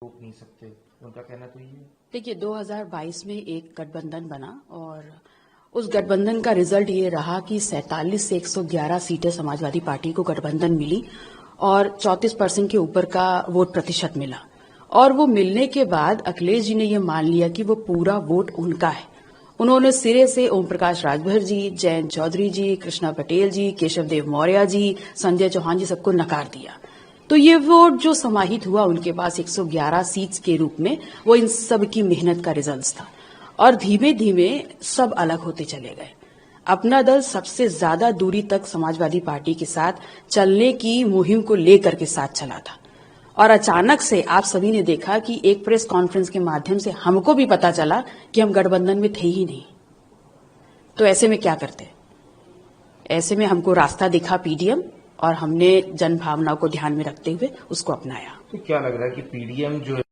रोक नहीं सकते, उनका कहना तो ये है। देखिए 2022 में एक गठबंधन बना और उस गठबंधन का रिजल्ट ये रहा कि 47 से 111 सीटें समाजवादी पार्टी को गठबंधन मिली और 34% के ऊपर का वोट प्रतिशत मिला। और वो मिलने के बाद अखिलेश जी ने ये मान लिया कि वो पूरा वोट उनका है। उन्होंने सिरे से ओम प्रकाश राजभर जी, जयंत चौधरी जी, कृष्णा पटेल जी, केशव देव मौर्य जी, संजय चौहान जी सबको नकार दिया। तो ये वोट जो समाहित हुआ उनके पास 111 सीट्स के रूप में, वो इन सब की मेहनत का रिजल्ट था। और धीमे धीमे सब अलग होते चले गए। अपना दल सबसे ज्यादा दूरी तक समाजवादी पार्टी के साथ चलने की मुहिम को लेकर के साथ चला था। और अचानक से आप सभी ने देखा कि एक प्रेस कॉन्फ्रेंस के माध्यम से हमको भी पता चला कि हम गठबंधन में थे ही नहीं। तो ऐसे में क्या करते? ऐसे में हमको रास्ता दिखा पीडीएम और हमने जन भावनाओं को ध्यान में रखते हुए उसको अपनाया। तो क्या लग रहा है कि पीडीएम जो है,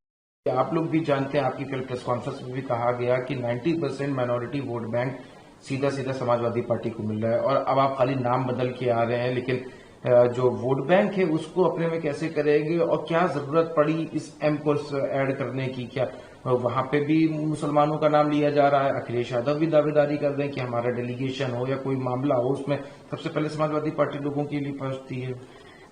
आप लोग भी जानते हैं, आपकी कल प्रेस कॉन्फ्रेंस में भी कहा गया कि 90% माइनॉरिटी वोट बैंक सीधा सीधा समाजवादी पार्टी को मिल रहा है, और अब आप खाली नाम बदल के आ रहे हैं, लेकिन जो वोट बैंक है उसको अपने में कैसे करेंगे, और क्या जरूरत पड़ी इस एम को ऐड करने की? क्या वहां पे भी मुसलमानों का नाम लिया जा रहा है? अखिलेश यादव भी दावेदारी कर रहे हैं कि हमारा डेलीगेशन हो या कोई मामला हो, उसमें सबसे पहले समाजवादी पार्टी लोगों के लिए पहुंचती है।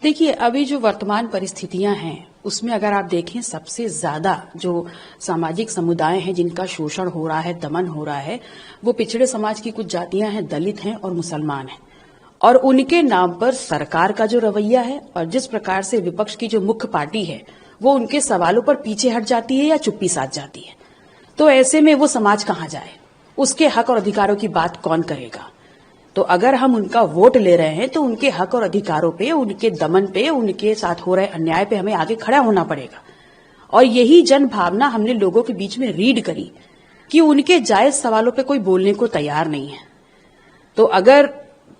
देखिए अभी जो वर्तमान परिस्थितियां हैं उसमें अगर आप देखें, सबसे ज्यादा जो सामाजिक समुदाय हैं जिनका शोषण हो रहा है, दमन हो रहा है, वो पिछड़े समाज की कुछ जातियां हैं, दलित हैं और मुसलमान हैं। और उनके नाम पर सरकार का जो रवैया है और जिस प्रकार से विपक्ष की जो मुख्य पार्टी है वो उनके सवालों पर पीछे हट जाती है या चुप्पी साध जाती है, तो ऐसे में वो समाज कहां जाए? उसके हक और अधिकारों की बात कौन करेगा? तो अगर हम उनका वोट ले रहे हैं तो उनके हक और अधिकारों पे, उनके दमन पे, उनके साथ हो रहे अन्याय पे हमें आगे खड़ा होना पड़ेगा। और यही जन भावना हमने लोगों के बीच में रीड करी कि उनके जायज सवालों पे कोई बोलने को तैयार नहीं है। तो अगर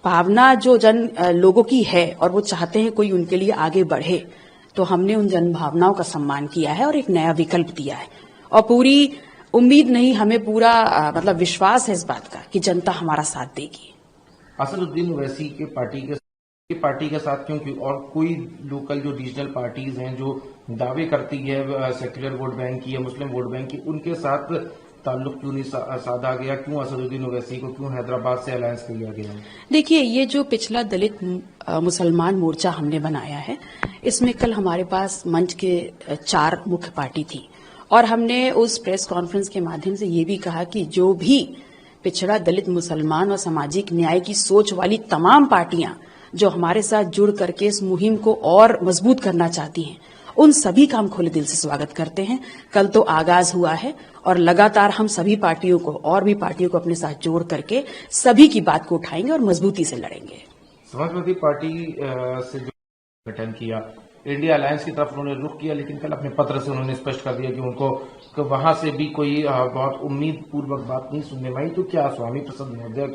भावना जो लोगों की है और वो चाहते हैं कोई उनके लिए आगे बढ़े, तो हमने उन जन भावनाओं का सम्मान किया है और एक नया विकल्प दिया है। और पूरी उम्मीद नहीं, हमें पूरा मतलब विश्वास है इस बात का कि जनता हमारा साथ देगी। असदुद्दीन ओवैसी के पार्टी के साथ क्योंकि और कोई लोकल जो रीजनल पार्टीज हैं जो दावे करती है सेक्युलर वोट बैंक की या मुस्लिम वोट बैंक की, उनके साथ ताल्लुक क्यों नहीं साधा गया? क्यों असदुद्दीन ओवैसी को, क्यों हैदराबाद से अलायंस किया गया? देखिए ये जो पिछला दलित मुसलमान मोर्चा हमने बनाया है, इसमें कल हमारे पास मंच के 4 मुख्य पार्टी थी और हमने उस प्रेस कॉन्फ्रेंस के माध्यम से ये भी कहा कि जो भी पिछड़ा दलित मुसलमान और सामाजिक न्याय की सोच वाली तमाम पार्टियां जो हमारे साथ जुड़ करके इस मुहिम को और मजबूत करना चाहती हैं, उन सभी का हम खुले दिल से स्वागत करते हैं। कल तो आगाज हुआ है और लगातार हम सभी पार्टियों को और भी पार्टियों को अपने साथ जोड़ करके सभी की बात को उठाएंगे और मजबूती से लड़ेंगे। समाजवादी पार्टी से जो गठन किया, इंडिया अलायंस की तरफ उन्होंने रुख किया, लेकिन कल अपने पत्र से उन्होंने स्पष्ट कर दिया कि उनको वहां से भी कोई बहुत उम्मीद पूर्वक बात नहीं सुनने में आई। तो क्या स्वामी प्रसाद महोदय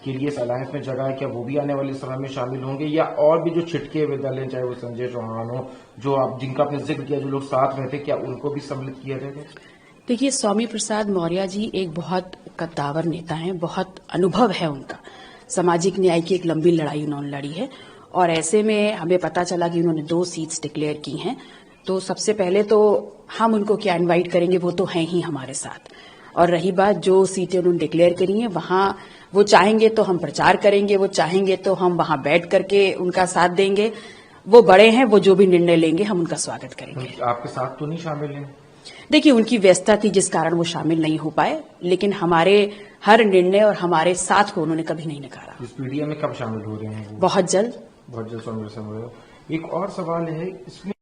के लिए इस अलायंस में जगह है? क्या वो भी आने वाले समय में शामिल होंगे, या और भी जो छिटके विद्यालय, चाहे वो संजय चौहान हो, जो आप जिनका आपने जिक्र किया, जो लोग साथ में थे, क्या उनको भी सम्मिलित किया जाएगा? देखिए स्वामी प्रसाद मौर्य जी एक बहुत कद्दावर नेता हैं, बहुत अनुभव है उनका। सामाजिक न्याय की एक लंबी लड़ाई उन्होंने लड़ी है और ऐसे में हमें पता चला कि उन्होंने 2 सीट्स डिक्लेयर की हैं। तो सबसे पहले तो हम उनको क्या इनवाइट करेंगे, वो तो हैं ही हमारे साथ। और रही बात जो सीटें उन्होंने डिक्लेयर करी हैं, वहां वो चाहेंगे तो हम प्रचार करेंगे, वो चाहेंगे तो हम वहां बैठ करके उनका साथ देंगे। वो बड़े हैं, वो जो भी निर्णय लेंगे हम उनका स्वागत करेंगे। आपके साथ तो नहीं शामिल हैं? देखिए उनकी व्यस्तता थी जिस कारण वो शामिल नहीं हो पाए, लेकिन हमारे हर निर्णय और हमारे साथ को उन्होंने कभी नहीं नकारा। इस पीडीएम में कब शामिल हो रहे हैं? बहुत जल्द। बहुत जल्द शामिल हो रहे हो। एक और सवाल है, इसमें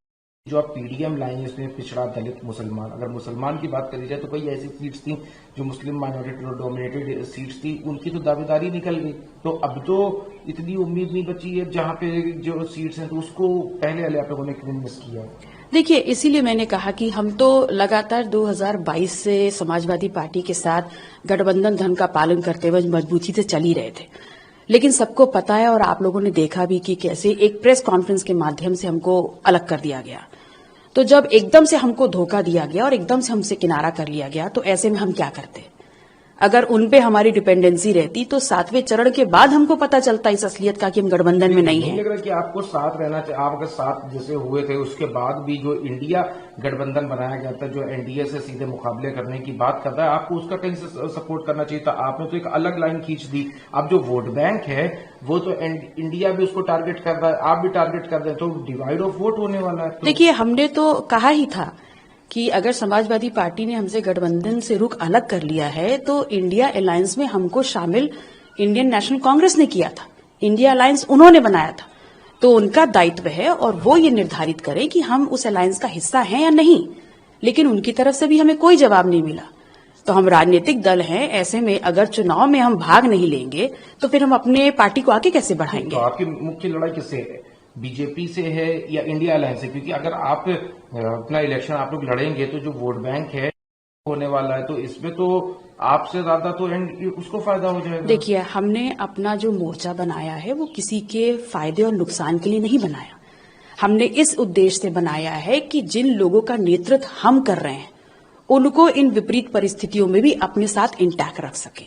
जो आप पीडीएम लाएंगे, इसमें पिछड़ा दलित मुसलमान, अगर मुसलमान की बात करी जाए तो कई ऐसी सीट्स थी जो मुस्लिम माइनॉरिटी डोमिनेटेड सीट्स थी, उनकी तो दावेदारी निकल गई। तो अब तो इतनी उम्मीद नहीं बची है, जहां पे जो सीट्स हैं तो उसको पहले आप लोगों ने क्यों मिस किया? देखिए इसीलिए मैंने कहा कि हम तो लगातार 2022 से समाजवादी पार्टी के साथ गठबंधन धर्म का पालन करते हुए मजबूती से चल ही रहे थे, लेकिन सबको पता है और आप लोगों ने देखा भी कि कैसे एक प्रेस कॉन्फ्रेंस के माध्यम से हमको अलग कर दिया गया। तो जब एकदम से हमको धोखा दिया गया और एकदम से हमसे किनारा कर लिया गया, तो ऐसे में हम क्या करते? अगर उन पे हमारी डिपेंडेंसी रहती तो 7वें चरण के बाद हमको पता चलता इस असलियत का कि हम गठबंधन में नहीं नहीं है। लग रहा कि आपको साथ रहना चाहिए। आप अगर साथ जैसे हुए थे उसके बाद भी जो इंडिया गठबंधन बनाया गया था, जो एनडीए से सीधे मुकाबले करने की बात करता है, आपको उसका कहीं से सपोर्ट करना चाहिए था। आपने तो एक अलग लाइन खींच दी। अब जो वोट बैंक है वो तो इंडिया भी उसको टारगेट कर रहा है, आप भी टारगेट कर रहे हैं, तो डिवाइड ऑफ वोट होने वाला है। तो देखिए, हमने तो कहा ही था कि अगर समाजवादी पार्टी ने हमसे गठबंधन से रुख अलग कर लिया है तो इंडिया अलायंस में हमको शामिल इंडियन नेशनल कांग्रेस ने किया था। इंडिया अलायंस उन्होंने बनाया था, तो उनका दायित्व है और वो ये निर्धारित करें कि हम उस अलायंस का हिस्सा हैं या नहीं। लेकिन उनकी तरफ से भी हमें कोई जवाब नहीं मिला। तो हम राजनीतिक दल हैं, ऐसे में अगर चुनाव में हम भाग नहीं लेंगे तो फिर हम अपने पार्टी को आगे कैसे बढ़ाएंगे? तो आपकी मुख्य लड़ाई किससे है? बीजेपी से है या इंडिया अलायंस से? क्योंकि अगर आप अपना इलेक्शन आप लोग लड़ेंगे तो जो वोट बैंक है होने वाला है, तो इसमें तो आपसे ज्यादा तो उसको फायदा हो जाएगा। देखिए, हमने अपना जो मोर्चा बनाया है वो किसी के फायदे और नुकसान के लिए नहीं बनाया। हमने इस उद्देश्य से बनाया है कि जिन लोगों का नेतृत्व हम कर रहे हैं उनको इन विपरीत परिस्थितियों में भी अपने साथ इंटैक्ट रख सके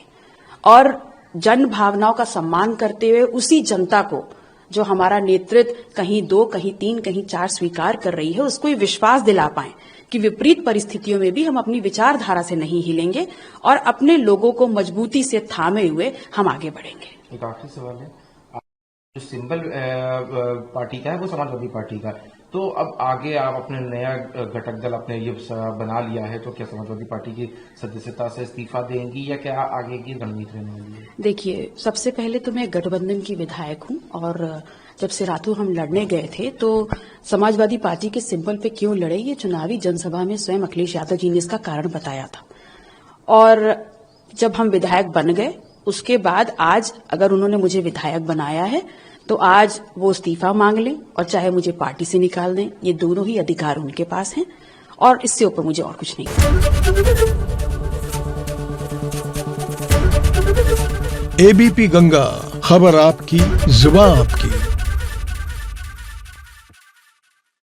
और जन भावनाओं का सम्मान करते हुए उसी जनता को जो हमारा नेतृत्व कहीं 2, कहीं 3, कहीं 4 स्वीकार कर रही है, उसको ये विश्वास दिला पाएं कि विपरीत परिस्थितियों में भी हम अपनी विचारधारा से नहीं हिलेंगे और अपने लोगों को मजबूती से थामे हुए हम आगे बढ़ेंगे। एक आखिरी सवाल है, जो सिंबल पार्टी का है वो समाजवादी पार्टी का है, तो अब आगे आप अपने नया घटक दल अपने ये बना लिया है, तो क्या समाजवादी पार्टी की सदस्यता से इस्तीफा देंगी या क्या आगे की रणनीति रहने वाली है? देखिए, सबसे पहले तो मैं गठबंधन की विधायक हूं और जब से रातों हम लड़ने गए थे तो समाजवादी पार्टी के सिंबल पे क्यों लड़े, ये चुनावी जनसभा में स्वयं अखिलेश यादव जी ने इसका कारण बताया था। और जब हम विधायक बन गए उसके बाद आज अगर उन्होंने मुझे विधायक बनाया है तो आज वो इस्तीफा मांग लें और चाहे मुझे पार्टी से निकाल दें, ये दोनों ही अधिकार उनके पास हैं और इससे ऊपर मुझे और कुछ नहीं। एबीपी गंगा, खबर आपकी, जुबान आपकी।